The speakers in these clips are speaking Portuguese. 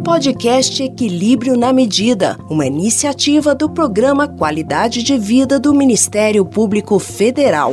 podcast Equilíbrio na Medida, uma iniciativa do Programa Qualidade de Vida do Ministério Público Federal.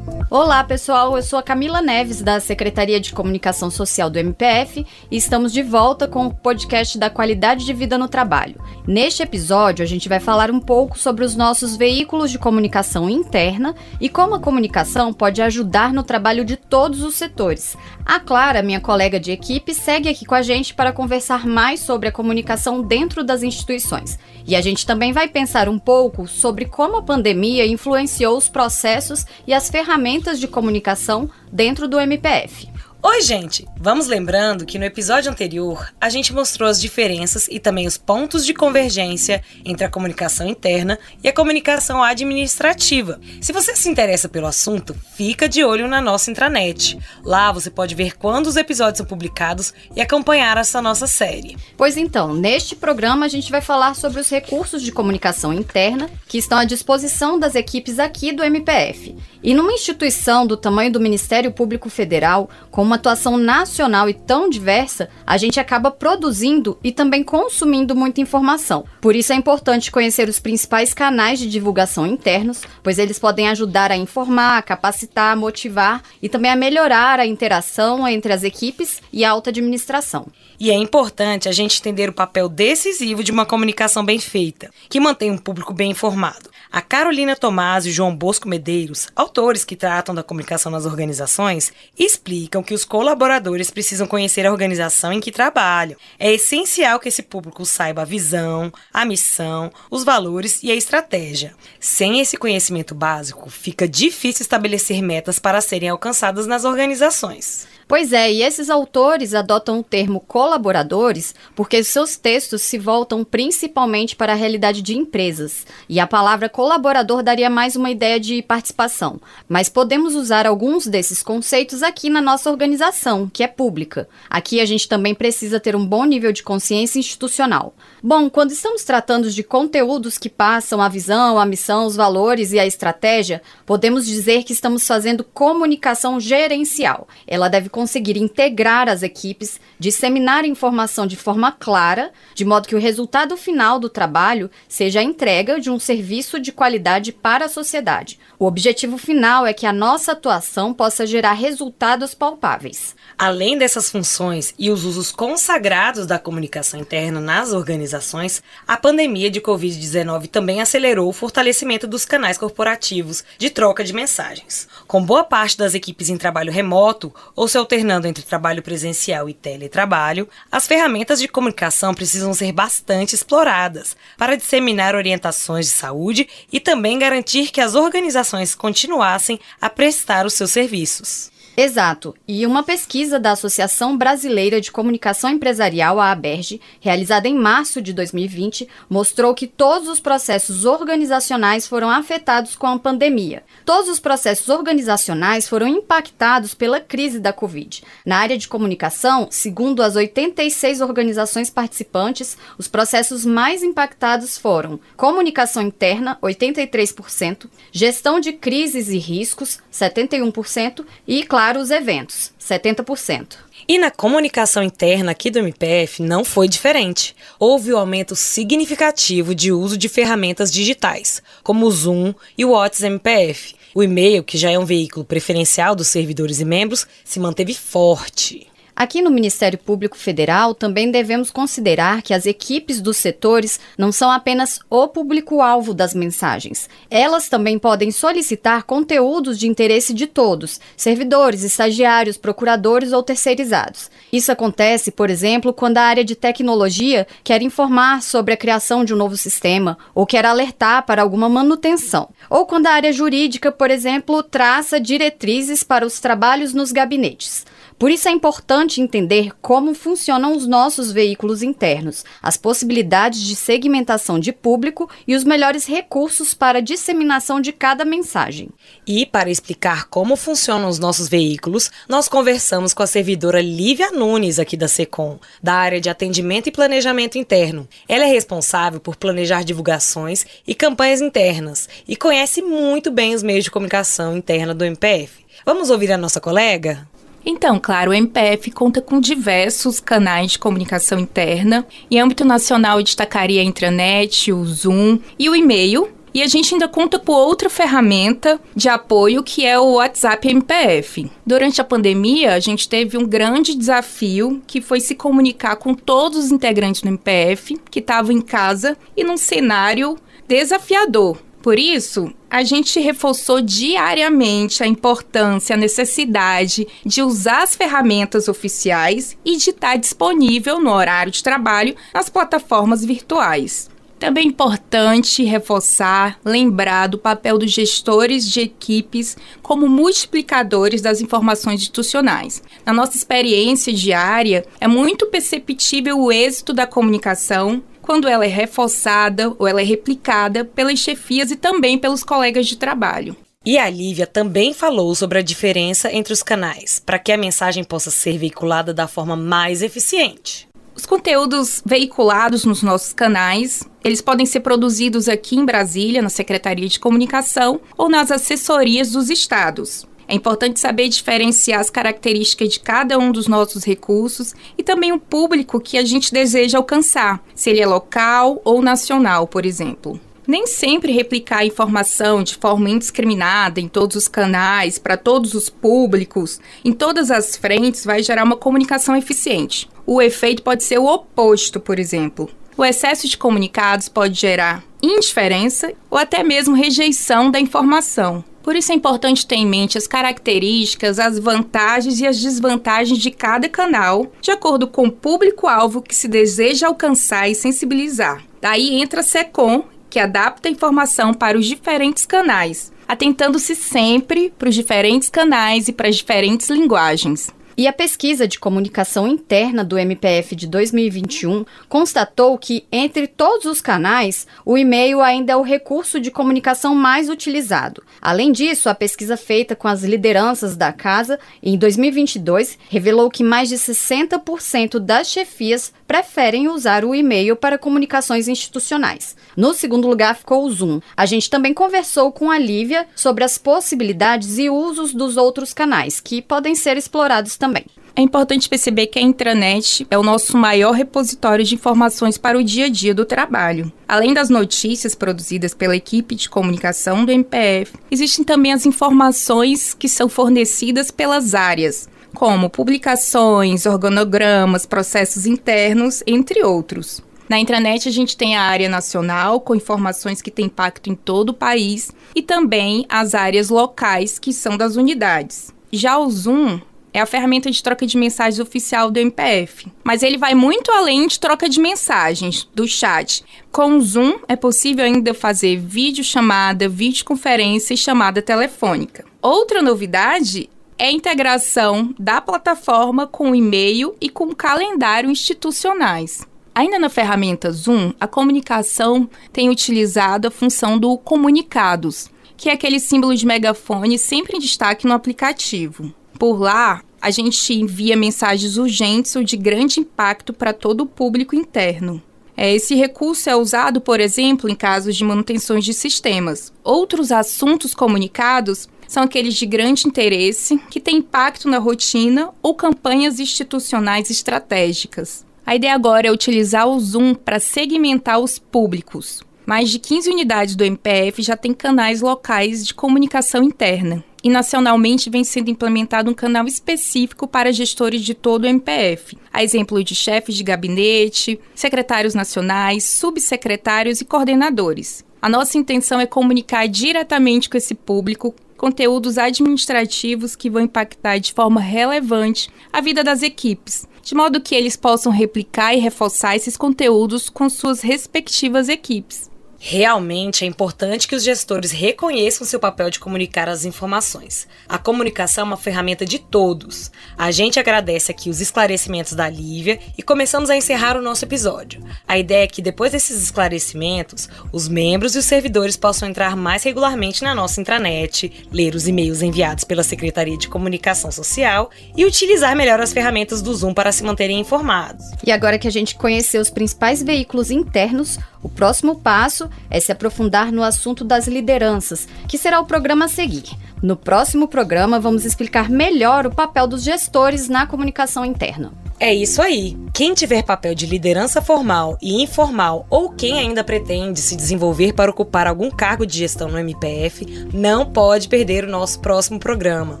Olá pessoal, eu sou a Camila Neves da Secretaria de Comunicação Social do MPF e estamos de volta com o podcast da Qualidade de Vida no Trabalho. Neste episódio a gente vai falar um pouco sobre os nossos veículos de comunicação interna e como a comunicação pode ajudar no trabalho de todos os setores. A Clara, minha colega de equipe, segue aqui com a gente para conversar mais sobre a comunicação dentro das instituições. E a gente também vai pensar um pouco sobre como a pandemia influenciou os processos e as ferramentas de comunicação dentro do MPF. Oi, gente! Vamos lembrando que no episódio anterior a gente mostrou as diferenças e também os pontos de convergência entre a comunicação interna e a comunicação administrativa. Se você se interessa pelo assunto, fica de olho na nossa intranet. Lá você pode ver quando os episódios são publicados e acompanhar essa nossa série. Pois então, neste programa a gente vai falar sobre os recursos de comunicação interna que estão à disposição das equipes aqui do MPF. E numa instituição do tamanho do Ministério Público Federal, com uma atuação nacional e tão diversa, a gente acaba produzindo e também consumindo muita informação. Por isso é importante conhecer os principais canais de divulgação internos, pois eles podem ajudar a informar, a capacitar, a motivar e também a melhorar a interação entre as equipes e a alta administração. E é importante a gente entender o papel decisivo de uma comunicação bem feita, que mantém um público bem informado. A Carolina Tomás e o João Bosco Medeiros, autores que tratam da comunicação nas organizações, explicam que os colaboradores precisam conhecer a organização em que trabalham. É essencial que esse público saiba a visão, a missão, os valores e a estratégia. Sem esse conhecimento básico, fica difícil estabelecer metas para serem alcançadas nas organizações. Pois é, e esses autores adotam o termo colaboradores porque seus textos se voltam principalmente para a realidade de empresas. E a palavra colaborador daria mais uma ideia de participação. Mas podemos usar alguns desses conceitos aqui na nossa organização, que é pública. Aqui a gente também precisa ter um bom nível de consciência institucional. Bom, quando estamos tratando de conteúdos que passam a visão, a missão, os valores e a estratégia, podemos dizer que estamos fazendo comunicação gerencial. Ela deve conseguir integrar as equipes, disseminar informação de forma clara, de modo que o resultado final do trabalho seja a entrega de um serviço de qualidade para a sociedade. O objetivo final é que a nossa atuação possa gerar resultados palpáveis. Além dessas funções e os usos consagrados da comunicação interna nas organizações, a pandemia de Covid-19 também acelerou o fortalecimento dos canais corporativos de troca de mensagens. Com boa parte das equipes em trabalho remoto ou se alternando entre trabalho presencial e teletrabalho, as ferramentas de comunicação precisam ser bastante exploradas para disseminar orientações de saúde e também garantir que as organizações continuassem a prestar os seus serviços. Exato, e uma pesquisa da Associação Brasileira de Comunicação Empresarial, a ABERJ, realizada em março de 2020, mostrou que todos os processos organizacionais foram afetados com a pandemia. Todos os processos organizacionais foram impactados pela crise da Covid. Na área de comunicação, segundo as 86 organizações participantes, os processos mais impactados foram comunicação interna, 83%, gestão de crises e riscos, 71%, e, claro, os eventos, 70%. E na comunicação interna aqui do MPF não foi diferente. Houve um aumento significativo de uso de ferramentas digitais, como o Zoom e o WhatsApp MPF. O e-mail, que já é um veículo preferencial dos servidores e membros, se manteve forte. Aqui no Ministério Público Federal, também devemos considerar que as equipes dos setores não são apenas o público-alvo das mensagens. Elas também podem solicitar conteúdos de interesse de todos, servidores, estagiários, procuradores ou terceirizados. Isso acontece, por exemplo, quando a área de tecnologia quer informar sobre a criação de um novo sistema ou quer alertar para alguma manutenção. Ou quando a área jurídica, por exemplo, traça diretrizes para os trabalhos nos gabinetes. Por isso é importante entender como funcionam os nossos veículos internos, as possibilidades de segmentação de público e os melhores recursos para a disseminação de cada mensagem. E para explicar como funcionam os nossos veículos, nós conversamos com a servidora Lívia Nunes, aqui da SECOM, da área de atendimento e planejamento interno. Ela é responsável por planejar divulgações e campanhas internas e conhece muito bem os meios de comunicação interna do MPF. Vamos ouvir a nossa colega? Então, claro, o MPF conta com diversos canais de comunicação interna. Em âmbito nacional, eu destacaria a intranet, o Zoom e o e-mail. E a gente ainda conta com outra ferramenta de apoio, que é o WhatsApp MPF. Durante a pandemia, a gente teve um grande desafio, que foi se comunicar com todos os integrantes do MPF, que estavam em casa e num cenário desafiador. Por isso, a gente reforçou diariamente a importância, a necessidade de usar as ferramentas oficiais e de estar disponível no horário de trabalho nas plataformas virtuais. Também é importante reforçar, lembrar do papel dos gestores de equipes como multiplicadores das informações institucionais. Na nossa experiência diária, é muito perceptível o êxito da comunicação quando ela é reforçada ou ela é replicada pelas chefias e também pelos colegas de trabalho. E a Lívia também falou sobre a diferença entre os canais, para que a mensagem possa ser veiculada da forma mais eficiente. Os conteúdos veiculados nos nossos canais, eles podem ser produzidos aqui em Brasília, na Secretaria de Comunicação, ou nas assessorias dos estados. É importante saber diferenciar as características de cada um dos nossos recursos e também o público que a gente deseja alcançar, se ele é local ou nacional, por exemplo. Nem sempre replicar a informação de forma indiscriminada em todos os canais, para todos os públicos, em todas as frentes, vai gerar uma comunicação eficiente. O efeito pode ser o oposto, por exemplo. O excesso de comunicados pode gerar indiferença ou até mesmo rejeição da informação. Por isso é importante ter em mente as características, as vantagens e as desvantagens de cada canal, de acordo com o público-alvo que se deseja alcançar e sensibilizar. Daí entra a SECOM, que adapta a informação para os diferentes canais, atentando-se sempre para os diferentes canais e para as diferentes linguagens. E a pesquisa de comunicação interna do MPF de 2021 constatou que, entre todos os canais, o e-mail ainda é o recurso de comunicação mais utilizado. Além disso, a pesquisa feita com as lideranças da casa, em 2022, revelou que mais de 60% das chefias preferem usar o e-mail para comunicações institucionais. No segundo lugar ficou o Zoom. A gente também conversou com a Lívia sobre as possibilidades e usos dos outros canais, que podem ser explorados também. É importante perceber que a intranet é o nosso maior repositório de informações para o dia a dia do trabalho. Além das notícias produzidas pela equipe de comunicação do MPF, existem também as informações que são fornecidas pelas áreas, como publicações, organogramas, processos internos, entre outros. Na intranet a gente tem a área nacional, com informações que têm impacto em todo o país, e também as áreas locais, que são das unidades. Já o Zoom é a ferramenta de troca de mensagens oficial do MPF, mas ele vai muito além de troca de mensagens, do chat. Com o Zoom é possível ainda fazer videochamada, videoconferência e chamada telefônica. Outra novidade é a integração da plataforma com o e-mail e com o calendário institucionais. Ainda na ferramenta Zoom, a comunicação tem utilizado a função do comunicados, que é aquele símbolo de megafone sempre em destaque no aplicativo. Por lá, a gente envia mensagens urgentes ou de grande impacto para todo o público interno. Esse recurso é usado, por exemplo, em casos de manutenções de sistemas. Outros assuntos comunicados são aqueles de grande interesse, que têm impacto na rotina ou campanhas institucionais estratégicas. A ideia agora é utilizar o Zoom para segmentar os públicos. Mais de 15 unidades do MPF já têm canais locais de comunicação interna. E nacionalmente vem sendo implementado um canal específico para gestores de todo o MPF, a exemplo de chefes de gabinete, secretários nacionais, subsecretários e coordenadores. A nossa intenção é comunicar diretamente com esse público conteúdos administrativos que vão impactar de forma relevante a vida das equipes, de modo que eles possam replicar e reforçar esses conteúdos com suas respectivas equipes. Realmente é importante que os gestores reconheçam seu papel de comunicar as informações. A comunicação é uma ferramenta de todos. A gente agradece aqui os esclarecimentos da Lívia e começamos a encerrar o nosso episódio. A ideia é que depois desses esclarecimentos, os membros e os servidores possam entrar mais regularmente na nossa intranet, ler os e-mails enviados pela Secretaria de Comunicação Social e utilizar melhor as ferramentas do Zoom para se manterem informados. E agora que a gente conheceu os principais veículos internos, O próximo passo é se aprofundar no assunto das lideranças, que será o programa a seguir. No próximo programa, vamos explicar melhor o papel dos gestores na comunicação interna. É isso aí. Quem tiver papel de liderança formal e informal ou quem ainda pretende se desenvolver para ocupar algum cargo de gestão no MPF, não pode perder o nosso próximo programa.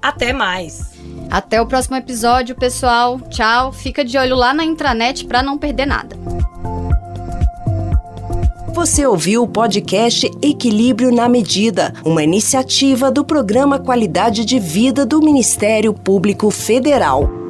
Até mais! Até o próximo episódio, pessoal. Tchau. Fica de olho lá na intranet para não perder nada. Você ouviu o podcast Equilíbrio na Medida, uma iniciativa do Programa Qualidade de Vida do Ministério Público Federal.